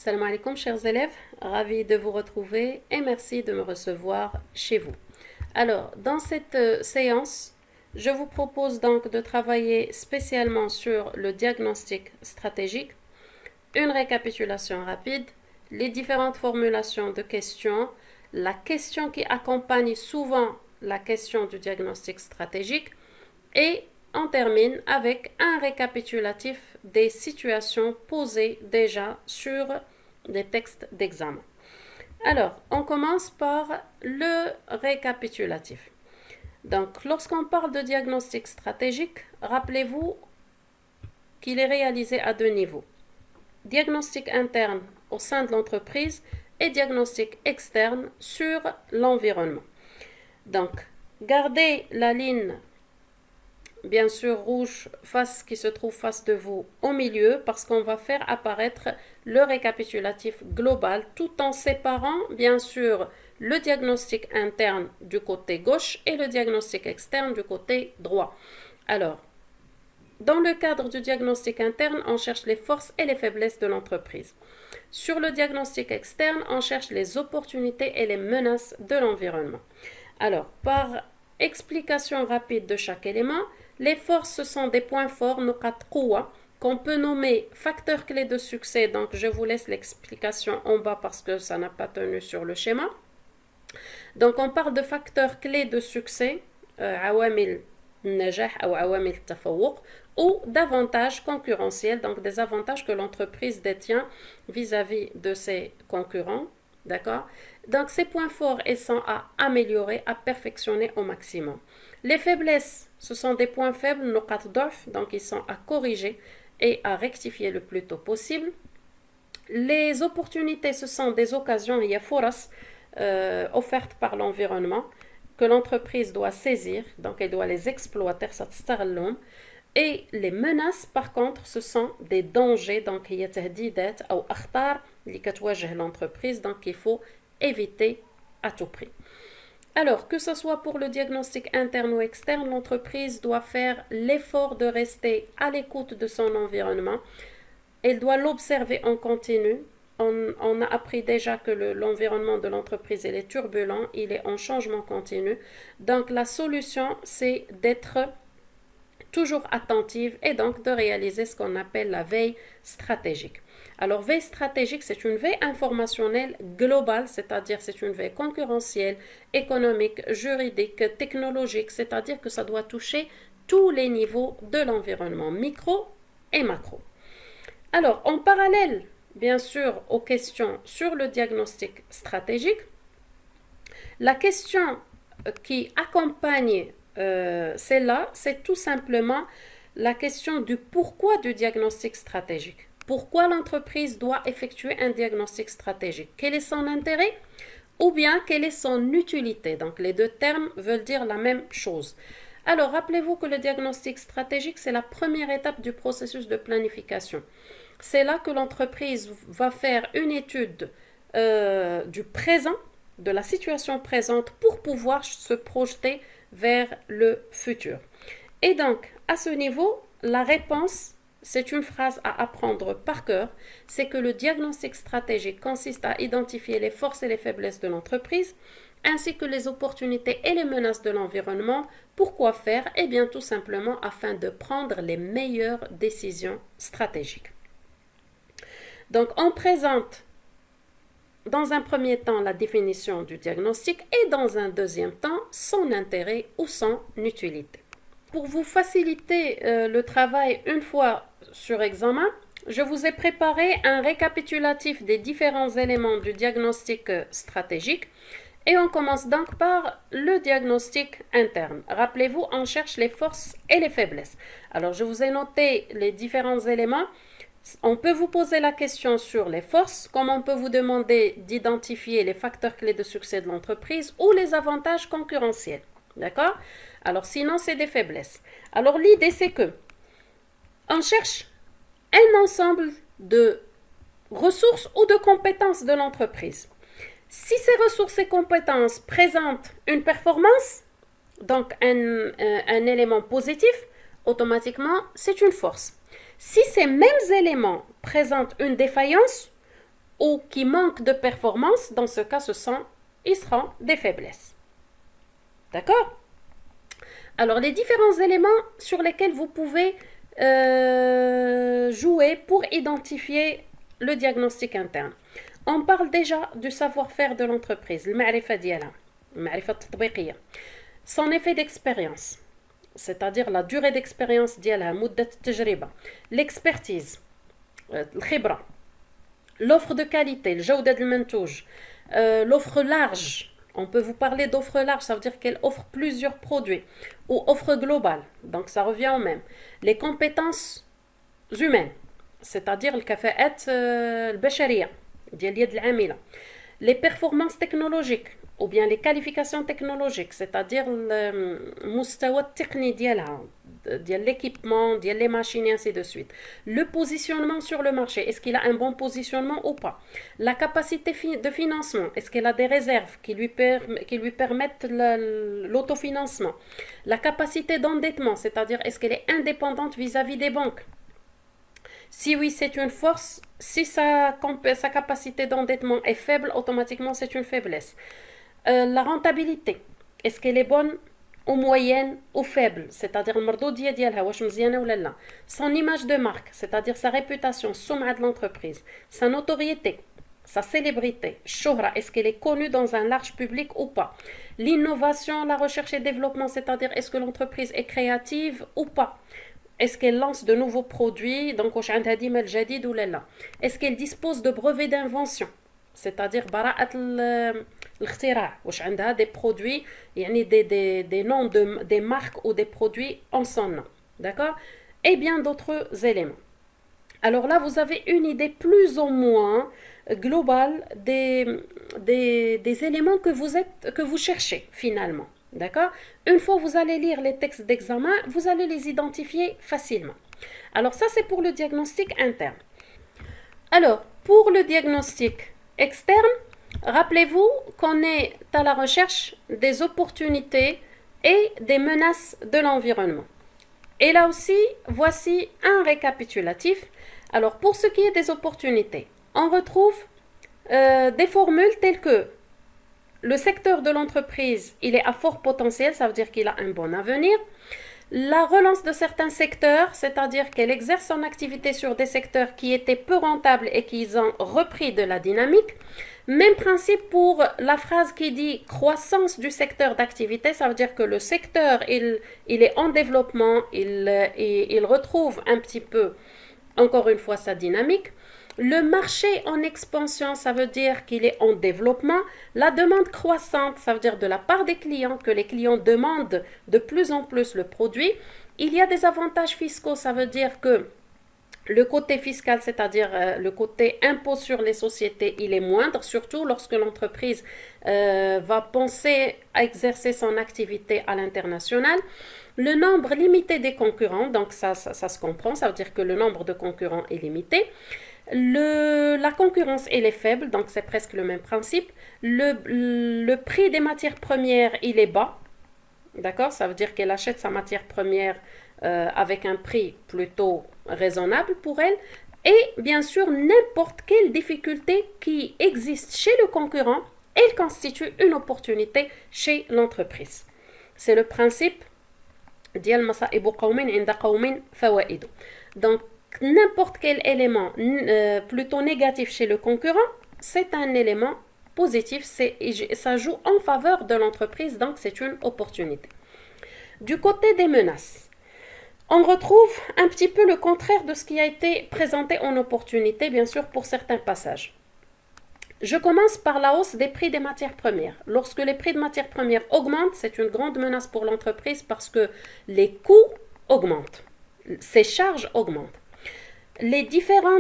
Salam alaikum chers élèves, ravi de vous retrouver et merci de me recevoir chez vous. Alors, dans cette séance, je vous propose donc de travailler spécialement sur le diagnostic stratégique, une récapitulation rapide, les différentes formulations de questions, la question qui accompagne souvent la question du diagnostic stratégique et on termine avec un récapitulatif des situations posées déjà sur des textes d'examen. Alors, on commence par le récapitulatif. Donc, lorsqu'on parle de diagnostic stratégique, rappelez-vous qu'il est réalisé à deux niveaux. Diagnostic interne au sein de l'entreprise et diagnostic externe sur l'environnement. Donc, gardez la ligne bien sûr rouge qui se trouve face de vous au milieu parce qu'on va faire apparaître le récapitulatif global tout en séparant bien sûr le diagnostic interne du côté gauche et le diagnostic externe du côté droit. Alors, dans le cadre du diagnostic interne, on cherche les forces et les faiblesses de l'entreprise. Sur le diagnostic externe, on cherche les opportunités et les menaces de l'environnement. Alors, par explication rapide de chaque élément, les forces, ce sont des points forts, nuqat quwa, qu'on peut nommer facteurs clés de succès. Donc, je vous laisse l'explication en bas parce que ça n'a pas tenu sur le schéma. Donc, on parle de facteurs clés de succès, awamil najah ou awamil tafawuq, ou d'avantages concurrentiels, donc des avantages que l'entreprise détient vis-à-vis de ses concurrents. D'accord? Donc, ces points forts, ils sont à améliorer, à perfectionner au maximum. Les faiblesses, ce sont des points faibles, nuqat d'of, donc ils sont à corriger et à rectifier le plus tôt possible. Les opportunités, ce sont des occasions, il y a foras, offertes par l'environnement que l'entreprise doit saisir, donc elle doit les exploiter, et les menaces, par contre, ce sont des dangers, donc il y a tahdidat ou akhtar li katwajeh l'entreprise, donc il faut éviter à tout prix. Alors, que ce soit pour le diagnostic interne ou externe, l'entreprise doit faire l'effort de rester à l'écoute de son environnement. Elle doit l'observer en continu. On a appris déjà que l'environnement de l'entreprise il est turbulent, il est en changement continu. Donc, la solution, c'est d'être toujours attentive et donc de réaliser ce qu'on appelle la veille stratégique. Alors, veille stratégique, c'est une veille informationnelle globale, c'est-à-dire c'est une veille concurrentielle, économique, juridique, technologique, c'est-à-dire que ça doit toucher tous les niveaux de l'environnement, micro et macro. Alors, en parallèle, bien sûr, aux questions sur le diagnostic stratégique, la question qui accompagne celle-là, c'est tout simplement la question du pourquoi du diagnostic stratégique. Pourquoi l'entreprise doit effectuer un diagnostic stratégique? Quel est son intérêt? Ou bien, quelle est son utilité? Donc, les deux termes veulent dire la même chose. Alors, rappelez-vous que le diagnostic stratégique, c'est la première étape du processus de planification. C'est là que l'entreprise va faire une étude du présent, de la situation présente, pour pouvoir se projeter vers le futur. Et donc, à ce niveau, la réponse, c'est une phrase à apprendre par cœur, c'est que le diagnostic stratégique consiste à identifier les forces et les faiblesses de l'entreprise, ainsi que les opportunités et les menaces de l'environnement. Pourquoi faire? Eh bien, tout simplement afin de prendre les meilleures décisions stratégiques. Donc, on présente dans un premier temps la définition du diagnostic et dans un deuxième temps son intérêt ou son utilité. Pour vous faciliter le travail une fois sur examen, je vous ai préparé un récapitulatif des différents éléments du diagnostic stratégique et on commence donc par le diagnostic interne. Rappelez-vous, on cherche les forces et les faiblesses. Alors, je vous ai noté les différents éléments. On peut vous poser la question sur les forces, comme on peut vous demander d'identifier les facteurs clés de succès de l'entreprise ou les avantages concurrentiels. D'accord? Alors, sinon, c'est des faiblesses. Alors, l'idée, c'est que on cherche un ensemble de ressources ou de compétences de l'entreprise. Si ces ressources et compétences présentent une performance, donc un élément positif, automatiquement, c'est une force. Si ces mêmes éléments présentent une défaillance ou qui manquent de performance, dans ce cas, ils seront des faiblesses. D'accord? Alors, les différents éléments sur lesquels vous pouvez jouer pour identifier le diagnostic interne. On parle déjà du savoir-faire de l'entreprise, المعرفة ديالها, المعرفة التطبيقية. Son effet d'expérience, c'est-à-dire la durée d'expérience ديالها, مدة التجربة, l'expertise, الخبرة, l'offre de qualité, الجودة المنتوج, l'offre large. On peut vous parler d'offre large, ça veut dire qu'elle offre plusieurs produits, ou offre globale, donc ça revient au même. Les compétences humaines, c'est-à-dire الكفاءات البشرية ديال اليد العاملة. Les performances technologiques, ou bien les qualifications technologiques, c'est-à-dire المستوى التقني ديالها, ديال l'équipement, ديال les machines et ainsi de suite. Le positionnement sur le marché, est-ce qu'il a un bon positionnement ou pas? La capacité de financement, est-ce qu'elle a des réserves qui lui permettent l'autofinancement? La capacité d'endettement, c'est-à-dire est-ce qu'elle est indépendante vis-à-vis des banques? Si oui, c'est une force. Si sa capacité d'endettement est faible, automatiquement c'est une faiblesse. La rentabilité, est-ce qu'elle est bonne ou moyenne ou faible? C'est-à-dire المردودية ديالها واش مزيانة ولا لا. Son image de marque, c'est-à-dire sa réputation, السمعة de l'entreprise. Sa notoriété, sa célébrité, الشهرة, est-ce qu'elle est connue dans un large public ou pas? L'innovation, la recherche et développement, c'est-à-dire est-ce que l'entreprise est créative ou pas? Est-ce qu'elle lance de nouveaux produits? Donc, est-ce qu'elle dispose de brevets d'invention? C'est-à-dire, des produits, des noms, des marques ou des produits en son nom. D'accord? Et bien d'autres éléments. Alors là, vous avez une idée plus ou moins globale des éléments que vous cherchez finalement. D'accord? Une fois que vous allez lire les textes d'examen, vous allez les identifier facilement. Alors ça, c'est pour le diagnostic interne. Alors, pour le diagnostic externe, rappelez-vous qu'on est à la recherche des opportunités et des menaces de l'environnement. Et là aussi, voici un récapitulatif. Alors, pour ce qui est des opportunités, on retrouve des formules telles que le secteur de l'entreprise, il est à fort potentiel, ça veut dire qu'il a un bon avenir. La relance de certains secteurs, c'est-à-dire qu'elle exerce son activité sur des secteurs qui étaient peu rentables et qui ont repris de la dynamique. Même principe pour la phrase qui dit croissance du secteur d'activité, ça veut dire que le secteur, il est en développement, il retrouve un petit peu, encore une fois, sa dynamique. Le marché en expansion, ça veut dire qu'il est en développement. La demande croissante, ça veut dire de la part des clients, que les clients demandent de plus en plus le produit. Il y a des avantages fiscaux, ça veut dire que le côté fiscal, c'est-à-dire le côté impôt sur les sociétés, il est moindre, surtout lorsque l'entreprise va penser à exercer son activité à l'international. Le nombre limité des concurrents, donc ça se comprend, ça veut dire que le nombre de concurrents est limité. La concurrence, elle est faible, donc c'est presque le même principe. Le prix des matières premières, il est bas. D'accord? Ça veut dire qu'elle achète sa matière première avec un prix plutôt raisonnable pour elle. Et bien sûr, n'importe quelle difficulté qui existe chez le concurrent, elle constitue une opportunité chez l'entreprise. C'est le principe ديال مصائب قوم عند قوم فوائد. Donc, n'importe quel élément plutôt négatif chez le concurrent, c'est un élément positif, ça joue en faveur de l'entreprise, donc c'est une opportunité. Du côté des menaces, on retrouve un petit peu le contraire de ce qui a été présenté en opportunité, bien sûr, pour certains passages. Je commence par la hausse des prix des matières premières. Lorsque les prix de matières premières augmentent, c'est une grande menace pour l'entreprise parce que les coûts augmentent, ses charges augmentent. Les différents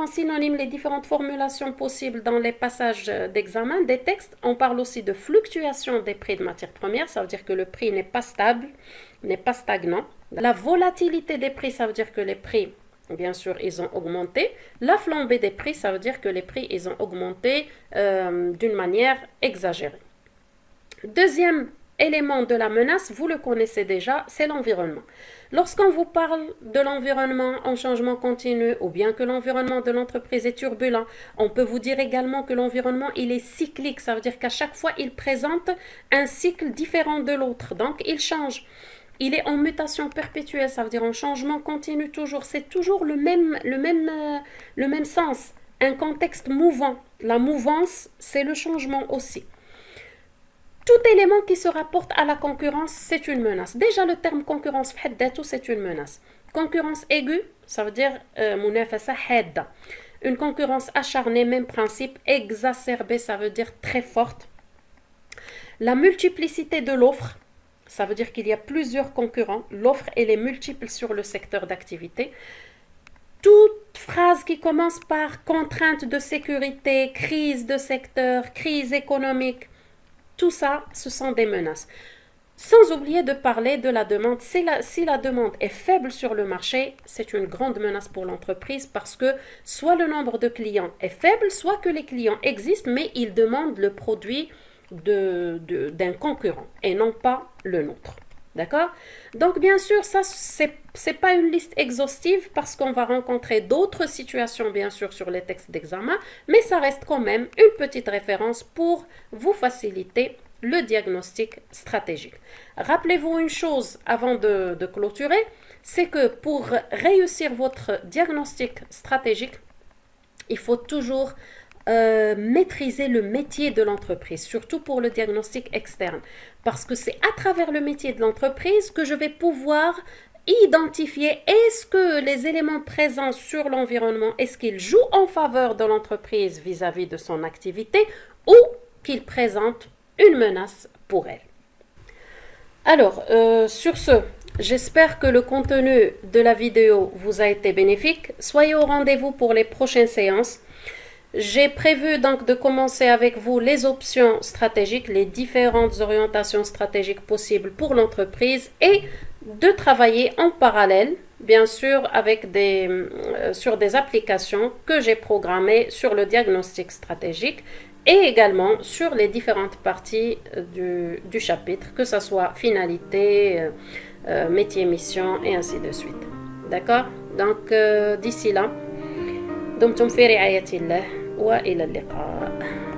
synonymes, les différentes formulations possibles dans les passages d'examen des textes, on parle aussi de fluctuation des prix de matières premières, ça veut dire que le prix n'est pas stable, n'est pas stagnant. La volatilité des prix, ça veut dire que les prix, bien sûr, ils ont augmenté. La flambée des prix, ça veut dire que les prix, ils ont augmenté d'une manière exagérée. Deuxième élément de la menace, vous le connaissez déjà, c'est l'environnement. Lorsqu'on vous parle de l'environnement en changement continu ou bien que l'environnement de l'entreprise est turbulent, on peut vous dire également que l'environnement il est cyclique, ça veut dire qu'à chaque fois il présente un cycle différent de l'autre, donc il change. Il est en mutation perpétuelle, ça veut dire en changement continu toujours, c'est toujours le même sens, un contexte mouvant. La mouvance, c'est le changement aussi. Tout élément qui se rapporte à la concurrence, c'est une menace. Déjà, le terme concurrence, c'est une menace. Concurrence aiguë, ça veut dire munafasa hadda. Une concurrence acharnée, même principe. Exacerbée, ça veut dire très forte. La multiplicité de l'offre, ça veut dire qu'il y a plusieurs concurrents. L'offre, elle est multiple sur le secteur d'activité. Toute phrase qui commence par contrainte de sécurité, crise de secteur, crise économique, tout ça, ce sont des menaces. Sans oublier de parler de la demande. Si la demande est faible sur le marché, c'est une grande menace pour l'entreprise parce que soit le nombre de clients est faible, soit que les clients existent, mais ils demandent le produit d'un concurrent et non pas le nôtre. D'accord? Donc, bien sûr, ça, c'est pas une liste exhaustive parce qu'on va rencontrer d'autres situations, bien sûr, sur les textes d'examen, mais ça reste quand même une petite référence pour vous faciliter le diagnostic stratégique. Rappelez-vous une chose avant de clôturer, c'est que pour réussir votre diagnostic stratégique, il faut toujours maîtriser le métier de l'entreprise, surtout pour le diagnostic externe, parce que c'est à travers le métier de l'entreprise que je vais pouvoir identifier est-ce que les éléments présents sur l'environnement, est-ce qu'ils jouent en faveur de l'entreprise vis-à-vis de son activité ou qu'ils présentent une menace pour elle. Alors, sur ce, j'espère que le contenu de la vidéo vous a été bénéfique. Soyez au rendez-vous pour les prochaines séances. J'ai prévu donc de commencer avec vous les options stratégiques, les différentes orientations stratégiques possibles pour l'entreprise et de travailler en parallèle, bien sûr, avec sur des applications que j'ai programmées sur le diagnostic stratégique et également sur les différentes parties du chapitre, que ce soit finalité, métier, mission et ainsi de suite. D'accord? Donc, d'ici là, دمتم في رعاية الله وإلى اللقاء.